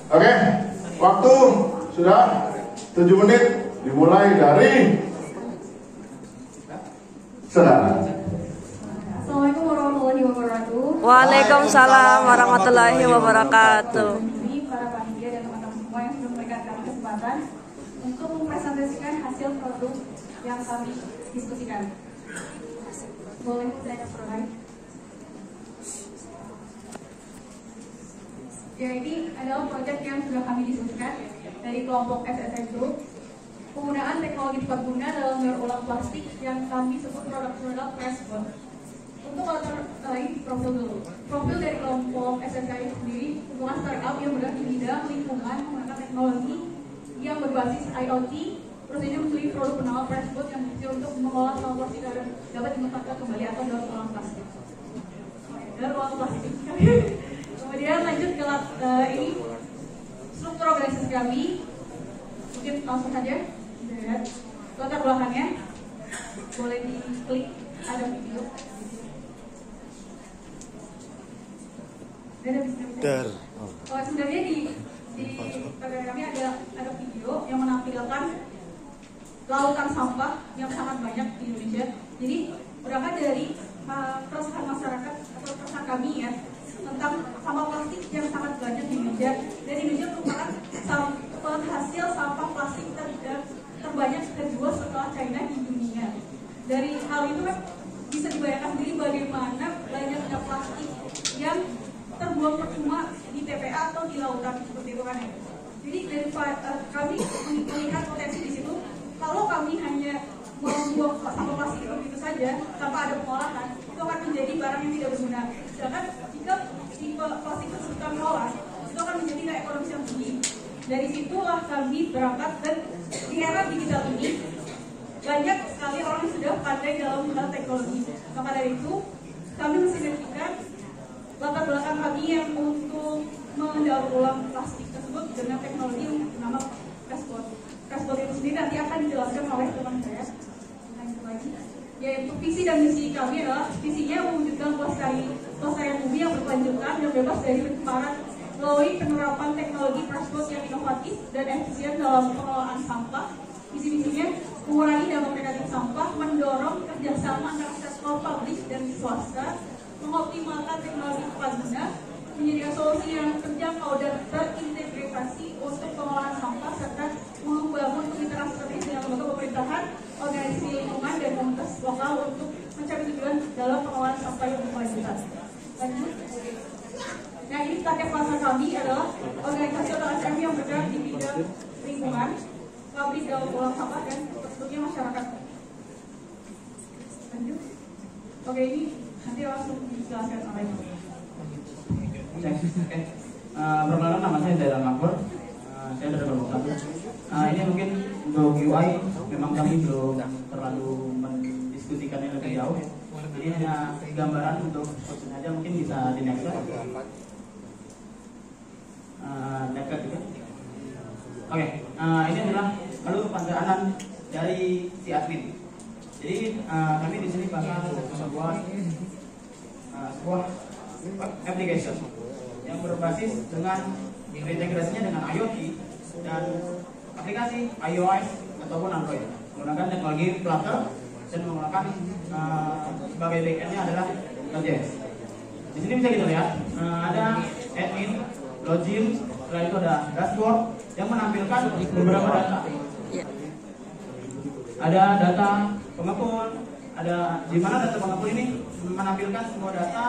Oke, waktu sudah 7 menit, dimulai dari saudara. Assalamualaikum warahmatullahi wabarakatuh. Waalaikumsalam warahmatullahi wabarakatuh. Ini para panitia dan teman-teman semua yang sudah memberikan kami kesempatan untuk mempresentasikan hasil produk yang kami diskusikan. Boleh saya provide? Ya, ini adalah proyek yang sudah kami diskusikan dari kelompok SSN Group. Penggunaan teknologi tepat guna dalam daur ulang plastik yang kami sebut produk-produk Pressboard. Untuk latar profil dulu. Profil dari kelompok SSKI sendiri merupakan startup yang bergerak di bidang lingkungan menggunakan teknologi yang berbasis IoT. Terus ini memiliki produk bernama Pressboard yang berfungsi untuk mengolah sampah plastik agar dapat dimanfaatkan kembali atau daur ulang plastik. Daur ulang plastik. Kemudian lanjut ke ini struktur organisasi kami. Mungkin langsung saja lihat latar belakangnya. Boleh diklik, ada video. Sebenarnya di program kami ada video yang menampilkan lautan sampah yang sangat banyak di Indonesia. Jadi berangkat dari keresahan masyarakat atau keresahan kami ya tentang sampah plastik yang sangat banyak di Indonesia. Dan Indonesia merupakan penghasil sampah plastik terbanyak kedua setelah China di dunia. Dari hal itu kan bisa dibayangkan sendiri bagaimana banyaknya plastik yang terbuang percuma di TPA atau di lautan seperti itu kan ya. Jadi dari kami melihat potensi di situ. Kalau kami hanya membuang sampah plastik itu saja tanpa ada pengolahan, itu akan menjadi barang yang tidak berguna. Sedangkan jika plastik tersebut kami olah, itu akan menjadi nilai ekonomis yang tinggi. Dari situlah kami berangkat, dan di era digital ini banyak sekali orang yang sudah pandai dalam hal teknologi. Maka dari itu kami mensinergikan latar belakang kami yang untuk mendaur ulang plastik tersebut dengan teknologi yang bernama Pressboard. Pressboard itu sendiri nanti akan dijelaskan oleh teman saya. Lanjut lagi. Yaitu visi dan misi kami adalah visinya mewujudkan pelestarian bumi yang berkelanjutan dan bebas dari pencemaran melalui penerapan teknologi Pressboard yang inovatif dan efisien dalam pengelolaan sampah. Visi-misinya mengurangi dampak negatif sampah, mendorong kerjasama antara sektor publik dan swasta, mengoptimalkan teknologi tepat guna, menyediakan solusi yang terjangkau dan terintegrasi untuk pengolahan sampah, serta membangun kemitraan strategis dengan lembaga pemerintahan, organisasi lingkungan, dan komunitas lokal untuk mencapai tujuan dalam pengolahan sampah yang berkelanjutan. Lanjut. Nah, ini target pasar kami adalah organisasi atau SME yang bergerak di bidang lingkungan, pabrik daur ulang sampah, dan tentunya masyarakat. Lanjut. Oke, ini nanti langsung dijelaskan oleh perkenalkan, nama saya Zaidal Makmur. Saya dari kelompok 1. Ini mungkin untuk UI memang kami belum terlalu mendiskusikannya lebih jauh. Jadi hanya gambaran untuk posisi aja, mungkin bisa di next slide. Next slide juga. Oke, ini adalah lalu pandangan dari si admin. Jadi kami di sini bakal sebuah application yang berbasis dengan integrasinya dengan IoT dan aplikasi iOS ataupun Android menggunakan teknologi Flutter dan menggunakan sebagai backendnya adalah Node.js. Di sini bisa kita lihat ada admin, login, setelah itu ada dashboard yang menampilkan beberapa data. Ada data pengepul, ada di mana data pengepul ini menampilkan semua data.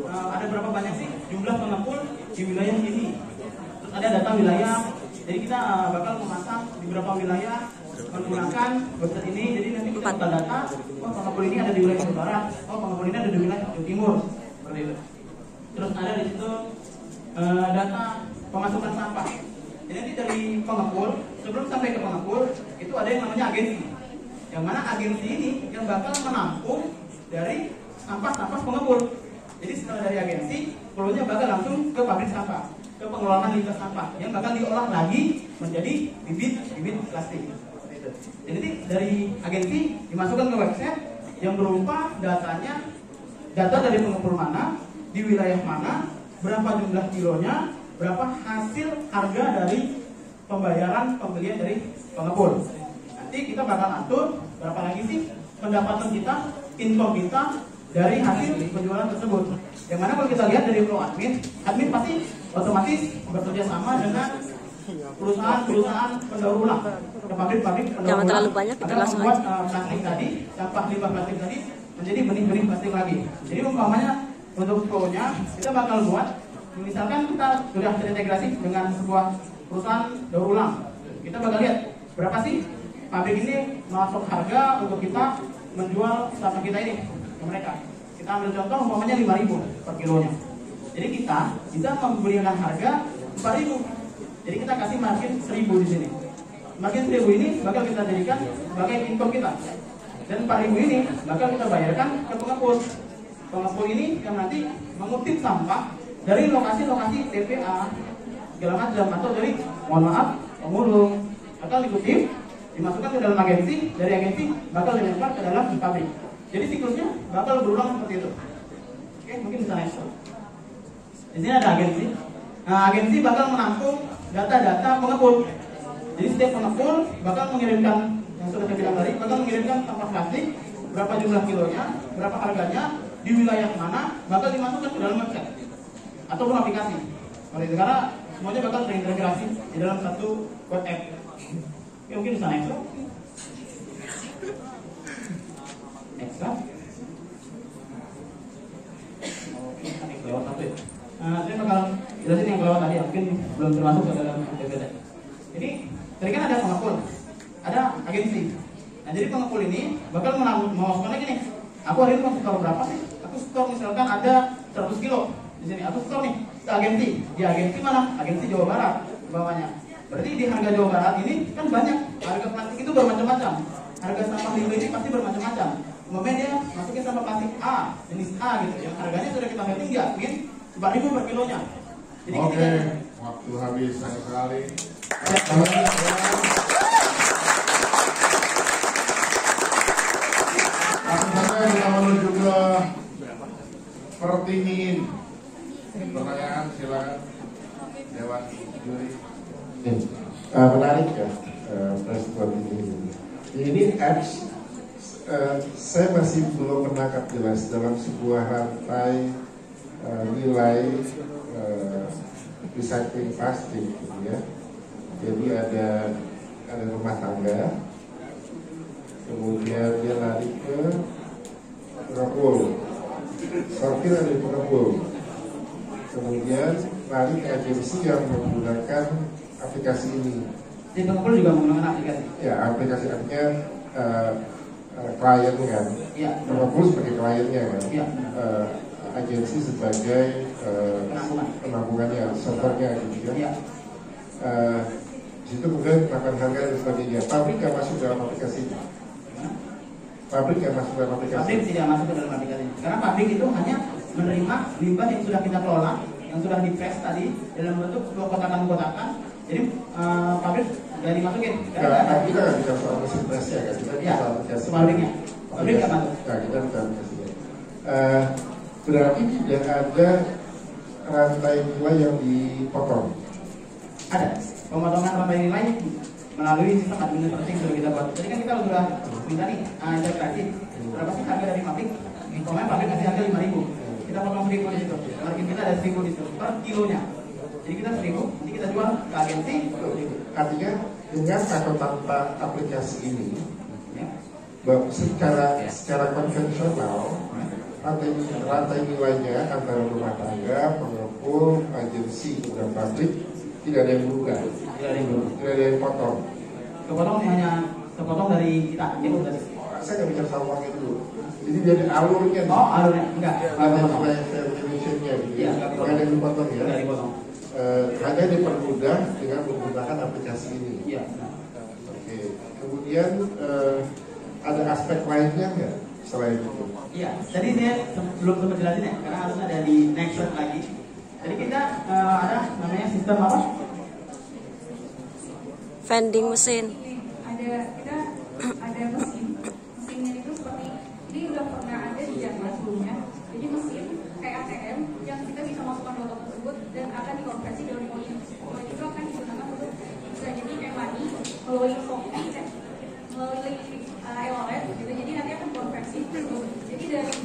Ada berapa banyak sih jumlah pengepul di wilayah ini. Terus ada data wilayah. Jadi kita bakal memasang di beberapa wilayah menggunakan website ini. Jadi nanti kita buka data. Oh, pengepul ini ada di wilayah Jawa Barat. Oh, pengepul ini ada di wilayah Jawa Timur. Seperti itu. Terus ada di situ data pemasukan sampah. Jadi nanti dari pengepul, sebelum sampai ke pengepul itu ada yang namanya agensi. Yang mana agensi ini yang bakal menampung dari sampah-sampah pengepul. Jadi setelah dari agensi, pulaunya bakal langsung ke pabrik sampah, ke pengelolaan limbah sampah yang bakal diolah lagi menjadi bibit plastik. Jadi dari agensi dimasukkan ke website yang berupa datanya, data dari pengepul mana, di wilayah mana, berapa jumlah kilonya, berapa hasil harga dari pembayaran pembelian dari pengepul. Nanti kita bakal atur berapa lagi sih pendapatan kita, income kita dari hasil penjualan tersebut. Yang mana kalau kita lihat dari flow admin pasti otomatis bekerja sama dengan perusahaan pendaur ulang, pabrik-pabrik pendaur Jangan ulang. terlalu banyak, kita Akan langsung membuat aja. plastik tadi, sampah limbah plastik tadi menjadi benih-benih plastik lagi. Jadi umpamanya untuk flow-nya kita bakal buat, misalkan kita sudah terintegrasi dengan sebuah perusahaan daur ulang, kita bakal lihat berapa sih pabrik ini masuk harga untuk kita menjual sampah kita ini ke mereka. Kita ambil contoh umpamanya 5.000 per kilonya. Jadi kita bisa memberikan harga 4.000. Jadi kita kasih margin 1.000 di sini. Margin 1.000 ini bakal kita jadikan sebagai income kita. Dan 4.000 ini bakal kita bayarkan ke pengepul. Pengepul ini yang nanti mengutip sampah dari lokasi-lokasi TPA segala macam, atau dari, mohon maaf, pemulung, bakal dikutip, dimasukkan ke dalam agensi, dari agensi bakal dilempar ke dalam pabrik. Jadi siklusnya bakal berulang seperti itu. Oke, mungkin bisa next. Di sini ada agensi. Nah, agensi bakal menampung data-data pengepul. Jadi setiap pengepul bakal mengirimkan, yang sudah saya bilang tadi, bakal mengirimkan sampah plastik, berapa jumlah kilonya, berapa harganya, di wilayah mana, bakal dimasukkan ke dalam website ataupun aplikasi. Kalau itu karena semuanya bakal terintegrasi di dalam satu web app. Oke, mungkin bisa next. Next. Oke, next lewat satu ya. Saya bakal jelasin yang kelewat tadi, mungkin belum termasuk ke dalam DPD. Jadi, tadi kan ada pengepul, ada agensi. Nah, jadi pengepul ini bakal memasukkan lagi nih. Aku hari ini mau stok berapa sih? Aku stok misalkan ada 100 kilo di sini. Aku stok nih ke agensi. Di agensi mana? Agensi Jawa Barat bawahnya. Berarti di harga Jawa Barat ini kan banyak. Harga plastik itu bermacam-macam. Harga sampah limbah ini pasti bermacam-macam. Kemudian dia masukin sampah plastik A, jenis A gitu. Yang harganya sudah kita setting di admin 4.000 per kilonya. Jadi Oke, waktu habis sayang sekali. Langsung saja kita menuju ke pertingin. Pertanyaan silakan Dewan Juri. Menarik ya respon ini. Ini apps saya masih belum menangkap jelas dalam sebuah rantai nilai recycling plastik, gitu ya. Jadi ada rumah tangga, kemudian dia lari ke pengepul, sortir ada di pengepul, kemudian lari ke agensi yang menggunakan aplikasi ini. di pengepul juga menggunakan aplikasi. Ya, aplikasi artinya kliennya kan. Iya. Pengepul sebagai kliennya kan. Iya. Agensi sebagai penampungannya, servernya gitu ya. Iya. Di situ kemudian melakukan harga dan sebagainya. Pabrik yang masuk dalam aplikasi ini. Pabrik yang masuk dalam aplikasi. Pabrik tidak masuk ke dalam aplikasi. Karena pabrik itu hanya menerima limbah yang sudah kita kelola, yang sudah di-press tadi dalam bentuk sebuah kotakan-kotakan. Jadi pabrik tidak dimasukin. Kita nggak bisa soal mesin pressnya kan. Kita bisa soal aplikasi. Pabriknya. Pabrik nggak masuk. Nah, kita bukan aplikasinya. Berarti tidak ada rantai nilai yang dipotong. Ada pemotongan rantai nilai melalui sistem administrasi yang sudah kita buat. Jadi kan kita sudah minta nih integrasi berapa sih harga dari pabrik. Kemarin pabrik kasih harga 5.000. Kita potong 1.000 di situ. Margin kita ada 1.000 di situ per kilonya. Jadi kita 1.000, nanti kita jual ke agensi 2.000. Artinya dengan atau tanpa aplikasi ini, Ya. secara konvensional rantai nilainya antara rumah tangga, pengepul, agensi, dan pabrik tidak ada yang berubah, Tidak ada yang berubah. tidak ada yang potong. Kepotong hanya kepotong dari kita. Itu tadi. Saya nggak bicara soal uangnya dulu. Jadi dari alurnya, Oh, alurnya enggak. rantai Kepotong. nilai valuation-nya gitu Iya, ya, nggak nggak ada yang dipotong ya. Enggak dipotong. Hanya dipermudah dengan menggunakan aplikasi ini. Iya. Oke. Kemudian ada aspek lainnya nggak selain itu? Iya. Tadi saya belum sempat jelasin ya, karena harusnya ada di next slide lagi. Jadi kita ada namanya sistem apa? Vending mesin. Kita ada mesinnya itu seperti ini udah pernah ada di Jakarta sebelumnya. Jadi mesin kayak ATM yang kita bisa masukkan dompet tersebut dan akan dikonversi dari melalui e-wallet gitu. Jadi nanti akan konversi. Jadi dari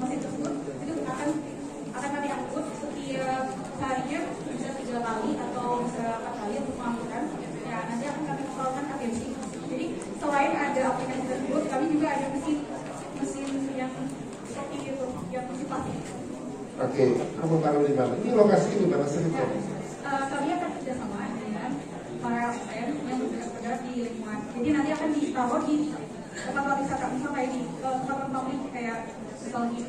mesin tersebut itu akan kami angkut setiap harinya bisa 3 kali atau bisa 4 kali untuk pengangkutan. Ya nanti akan kami installkan agensi. Jadi selain ada aplikasi tersebut, kami juga ada mesin yang seperti itu, yang mesin plastik. Oke, kamu taruh di mana? Ini lokasi di mana sih? Kami akan kerjasama dengan para ASN yang bergerak di lingkungan. Jadi nanti akan ditaruh di tempat wisata, misalnya kayak di tempat publik kayak misalnya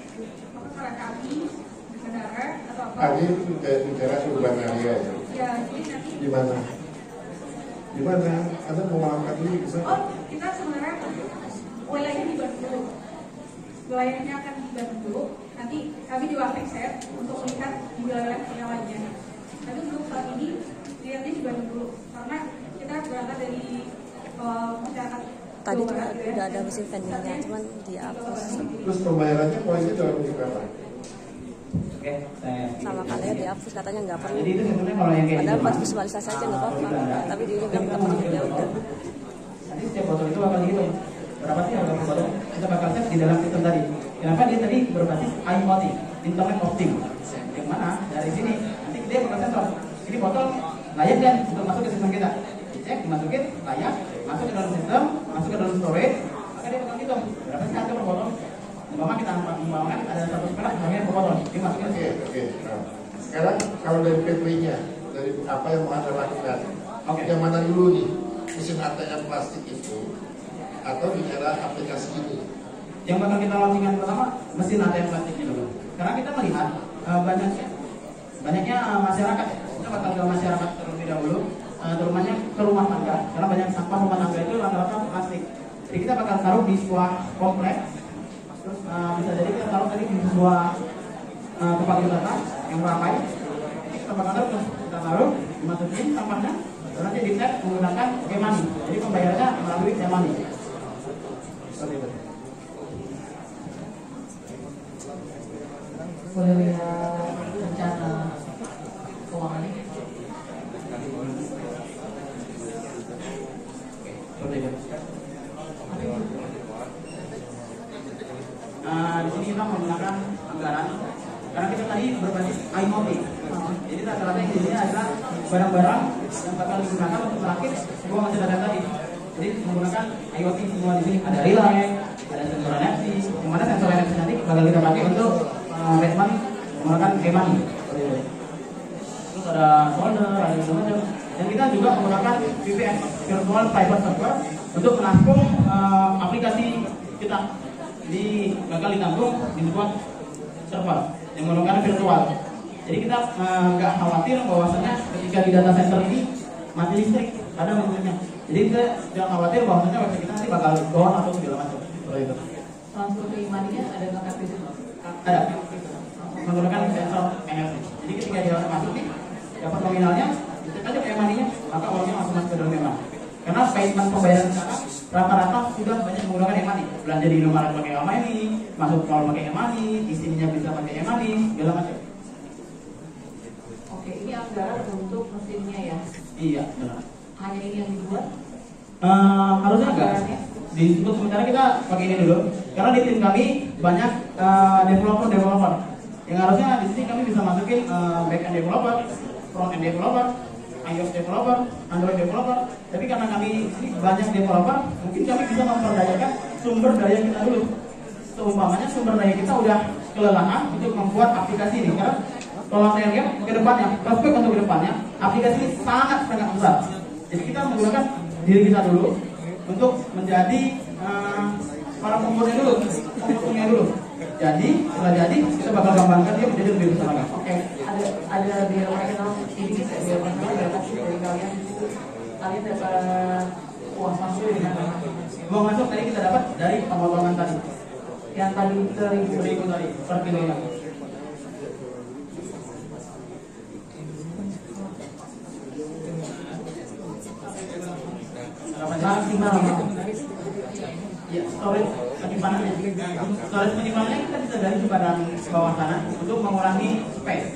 kereta api, bandara atau apa. Ini bicara urban area ya? Ya, jadi nanti. Di mana? Di mana? Anda mau mengangkat ini bisa? Oh, kita sebenarnya wilayahnya di Bandung dulu. Wilayahnya akan di Bandung dulu. Nanti kami juga akan set untuk melihat di wilayah yang lainnya. Tapi untuk saat ini lihatnya di Bandung dulu, karena kita berangkat dari masyarakat. Tadi juga udah ada mesin vendingnya, cuman dihapus. Terus pembayarannya poinnya dalam bentuk apa? Oke, saya. Sama kalian dihapus, katanya nggak perlu. Jadi itu sebenarnya kalau yang kayak Padahal gitu, buat visualisasi aja nggak apa-apa. Tapi dia bilang nggak perlu, ya udah. nanti setiap botol itu bakal gitu. Berapa sih harga per botol? Kita bakal set di dalam sistem tadi. Kenapa dia tadi berbasis IoT, Internet of Things. Yang mana dari sini nanti dia bakal sensor. Ini botol layak dan untuk masuk ke sistem kita. Dicek, dimasukin, layak, masuk ke dalam sistem, masuk ke dalam storage, maka dia bakal gitu. Berapa sih harga per botol? Umpama kita membangun ada 100 perak harganya per botol. Dimasukin. Oke. Nah, sekarang kalau dari PP-nya, dari apa yang mau Anda lakukan, yang mana dulu nih? Mesin ATM plastik itu atau bicara aplikasi ini? Yang bakal kita launchingkan pertama mesin ATM plastiknya dulu. Karena kita melihat banyaknya masyarakat, kita bakal ke masyarakat terlebih dahulu, terutama ke rumah tangga, karena banyak sampah rumah tangga itu rata-rata plastik. Jadi kita bakal taruh di sebuah kompleks, terus bisa jadi kita taruh tadi di sebuah tempat wisata yang ramai. Kita bakal taruh, dimasukin sampahnya, dan nanti di tag menggunakan e-money. Jadi pembayarannya melalui e-money. Boleh lihat rencana keuangan ini? Di sini kita menggunakan anggaran karena kita tadi berbasis IoT. Jadi rata-rata yang di sini adalah barang-barang yang bakal digunakan untuk merakit sebuah mesin data tadi. Jadi menggunakan IoT semua di sini. Ada relay, ada sensor NFC, yang mana sensor NFC nanti bakal kita pakai untuk Redman menggunakan e-money. Terus ada folder, ada macam-macam. Dan kita juga menggunakan VPS, Virtual Private Server, untuk menampung aplikasi kita. Jadi bakal ditampung di sebuah server yang menggunakan virtual. Jadi kita nggak khawatir bahwasanya ketika di data center ini mati listrik, ada menurutnya. Jadi kita tidak khawatir bahwasanya website kita nanti bakal down atau segala macam. Seperti itu. Transfer ke e-money-nya ada nggak kartu? Ada. Menggunakan sensor NFC. Jadi ketika dia masuk nih, dapat nominalnya, dicek aja ke e-money-nya, maka uangnya langsung masuk ke dalam e-money. Karena payment pembayaran sekarang rata-rata sudah banyak menggunakan e-money. Belanja di Indomaret pakai e-money, masuk tol pakai e-money, isinya bisa pakai e-money, segala macam. Oke, ini anggaran untuk mesinnya ya? Iya, benar. Hanya ini yang dibuat? Harusnya enggak. Untuk sementara kita pakai ini dulu. Karena di tim kami banyak developer. Yang harusnya di sini kami bisa masukin back-end developer, front-end developer, iOS developer, Android developer. Tapi karena kami ini banyak developer, mungkin kami bisa memperdayakan sumber daya kita dulu. Seumpamanya sumber daya kita udah kelelahan untuk membuat aplikasi ini. Karena kalau saya lihat ke depannya, prospek untuk ke depannya, aplikasi ini sangat besar. Jadi kita menggunakan diri kita dulu untuk menjadi para pembuatnya dulu. Jadi setelah jadi kita bakal kembangkan dia menjadi lebih besar lagi. Oke, ada biar operasional ini bisa biar operasional berapa sih dari kalian? Kalian dapat uang masuk dari mana? Uang masuk tadi kita dapat dari pemotongan tadi. Yang tadi 1.000 tadi per kilonya. maksimal. Ya, storage penyimpanannya. Storage penyimpanannya kita bisa gali di badan bawah tanah untuk mengurangi space.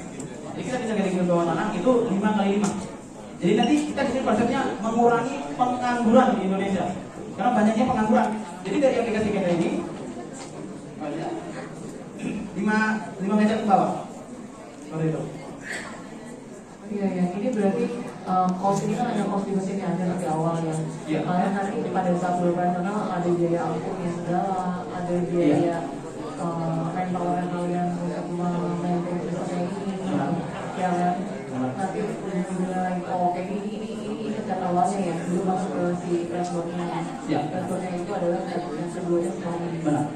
Jadi kita bisa gali ke bawah tanah itu 5 kali 5. Jadi nanti kita di sini konsepnya mengurangi pengangguran di Indonesia. Karena banyaknya pengangguran. Jadi dari aplikasi kita ini 5 meter ke bawah. Seperti itu. Iya ya, ini berarti cost ini kan hanya cost di mesinnya aja nanti awal ya. Iya. Kalian nanti pada saat beroperasional ada biaya angkutnya segala, ada biaya manpower yang kalian untuk memaintain sistemnya ini. Ya kan? Nanti udah lagi oke ini data awalnya ya, belum masuk ke si dashboardnya. Iya. Dashboardnya itu adalah yang sebelumnya semuanya. Benar.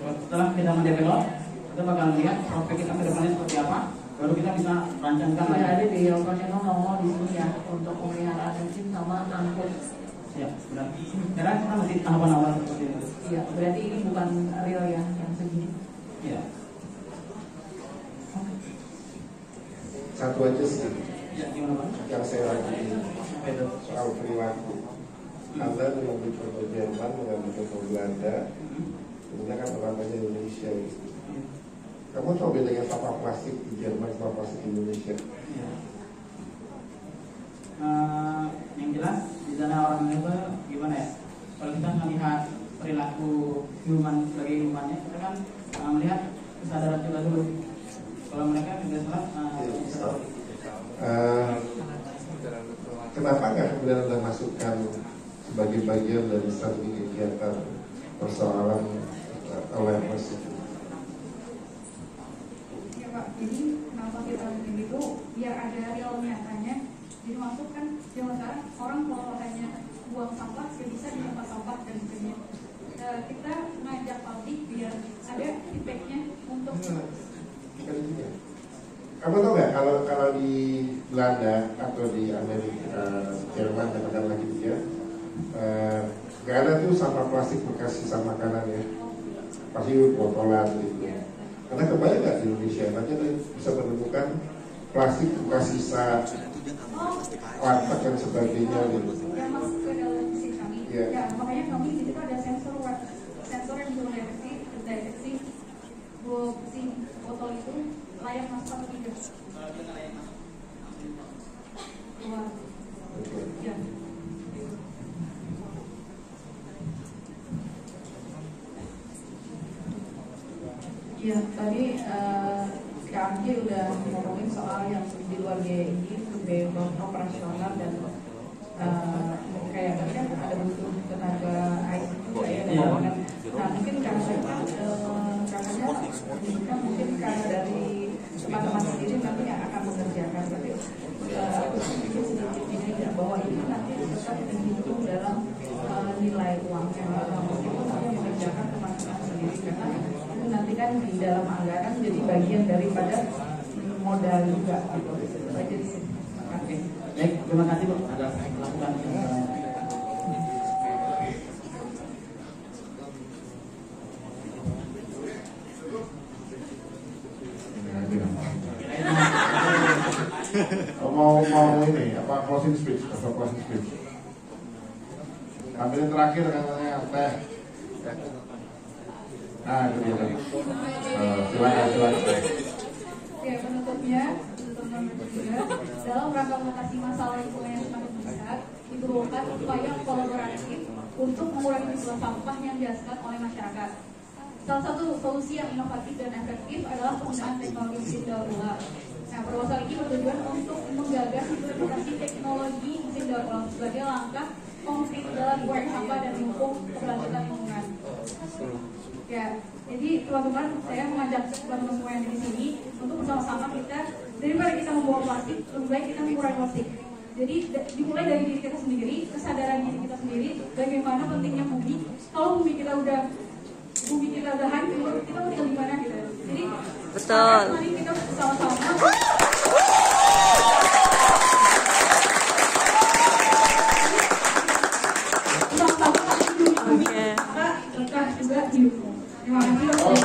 Setelah kita mendevelop, kita bakal lihat prospek kita ke depannya seperti apa. Baru kita bisa rancangkan Tidak lagi. ada biaya operasional nongol di sini ya untuk pemeliharaan mesin sama angkut. Ya, benar. Karena kita masih tahapan awal seperti itu. Iya, berarti ini bukan real ya yang segini. Ya. Satu aja sih Ya, gimana Pak? yang saya raguin Apa itu? soal perilaku. Anda mengambil contoh Jerman, mengambil contoh Belanda, kemudian kan orangnya Indonesia gitu. Kamu tahu bedanya sampah plastik di Jerman sama plastik di Indonesia? Ya. Yang jelas di sana orang itu gimana ya? Kalau kita melihat perilaku human sebagai humannya, kita kan melihat kesadaran kita dulu. Kalau mereka tidak salah, kenapa nggak kemudian Anda masukkan sebagai bagian dari strategi kegiatan persoalan awareness itu? Ya Pak, jadi kenapa kita bikin itu biar ada real nyatanya. Jadi masuk kan zaman sekarang orang kalau hanya buang sampah ya bisa di tempat sampah dan sebagainya. Kita ngajak publik biar ada feedbacknya untuk Kamu tahu nggak kalau di Belanda atau di Amerika, Jerman dan negara lagi dia, nggak ada tuh sampah plastik bekas sisa makanan ya, pasti botolan gitu. Karena kebanyakan nggak di Indonesia, nanti bisa menemukan plastik bekas sisa warteg dan sebagainya gitu. yang masuk ke dalam mesin kami. Iya. Ya, makanya kami di situ ada sensor yang bisa mendeteksi si botol itu layak masuk atau tidak. Keluar. Ya. Iya, tadi Kak Anggi udah ngomongin soal yang di luar biaya ini, biaya operasional dan kayak tadi kan ada butuh tenaga IT juga ya dan bangunan. Nah mungkin karena mungkin karena dari teman-teman sendiri nanti yang akan mengerjakan, tapi aku sedikit ini ya bahwa ini nanti tetap dihitung dalam nilai uang yang meskipun nanti mengerjakan teman-teman sendiri karena itu nanti kan di dalam anggaran jadi bagian daripada modal juga gitu. Saja di sini. Oke. Baik, terima kasih Bu atas melakukan mau ini apa closing speech atau closing speech. Ambil yang terakhir katanya teh. Nah itu dia. Silakan. Oke, penutupnya teman-teman juga dalam rangka mengatasi masalah lingkungan yang semakin besar diperlukan upaya kolaboratif untuk mengurangi jumlah sampah yang dihasilkan oleh masyarakat. Salah satu solusi yang inovatif dan efektif adalah penggunaan teknologi mesin daur ulang. Nah, proposal ini bertujuan untuk menggagas implementasi teknologi mesin daur ulang sebagai langkah konkret dalam mengurangi sampah dan mendukung keberlanjutan lingkungan. Ya, jadi teman-teman, saya mengajak teman-teman semua yang di sini untuk bersama-sama kita daripada kita membawa plastik, lebih baik kita mengurangi plastik. Jadi dimulai dari diri kita sendiri, kesadaran diri kita sendiri, bagaimana pentingnya bumi. Kalau bumi kita udah hancur, kita mau tinggal di mana gitu. Jadi Betul. mari kita bersama-sama. Sama-sama bumi, maka kita juga hidup. Terima kasih.